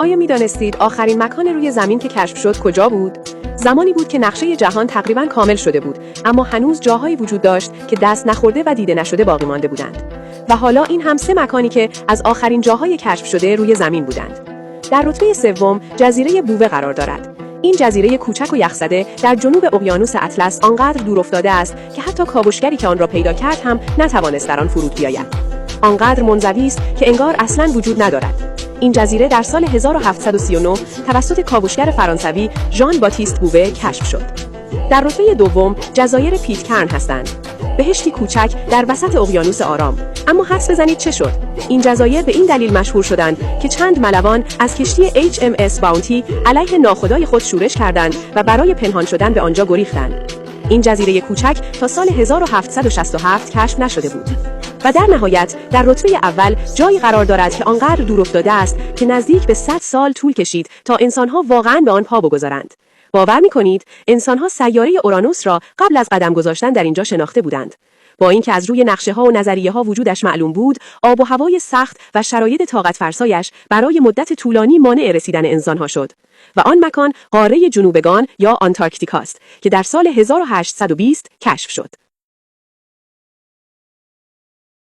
آیا می‌دانستید آخرین مکان روی زمین که کشف شد کجا بود؟ زمانی بود که نقشه جهان تقریباً کامل شده بود، اما هنوز جاهایی وجود داشت که دست نخورده و دیده نشده باقی مانده بودند. و حالا این هم 3 مکانی که از آخرین جاهای کشف شده روی زمین بودند. در رتبه سوم جزیره بووه قرار دارد. این جزیره کوچک و یخزده در جنوب اقیانوس اطلس آنقدر دور افتاده است که حتی کاوشگری که آن را پیدا کرد هم نتوانست در آن فرود بیاید. آنقدر منزوی است که انگار اصلاً وجود ندارد. این جزیره در سال 1739 توسط کاوشگر فرانسوی ژان باتیست بووه کشف شد. در رتبه دوم جزایر پیتکرن هستند. بهشتی کوچک در وسط اقیانوس آرام. اما حدس بزنید چه شد؟ این جزایر به این دلیل مشهور شدند که چند ملوان از کشتی HMS باونتی علیه ناخدای خود شورش کردند و برای پنهان شدن به آنجا گریختند. این جزیره کوچک تا سال 1767 کشف نشده بود. و در نهایت در رتبه اول جایی قرار دارد که آنقدر دور افتاده است که نزدیک به 100 سال طول کشید تا انسان‌ها واقعاً به آن پا بگذارند. باور می‌کنید انسان‌ها سیاره اورانوس را قبل از قدم گذاشتن در اینجا شناخته بودند؟ با اینکه از روی نقشه‌ها و نظریه‌ها وجودش معلوم بود، آب و هوای سخت و شرایط طاقت فرسایش برای مدت طولانی مانع رسیدن انسان‌ها شد. و آن مکان قاره جنوبگان یا آنتارکتیکا است که در سال 1820 کشف شد.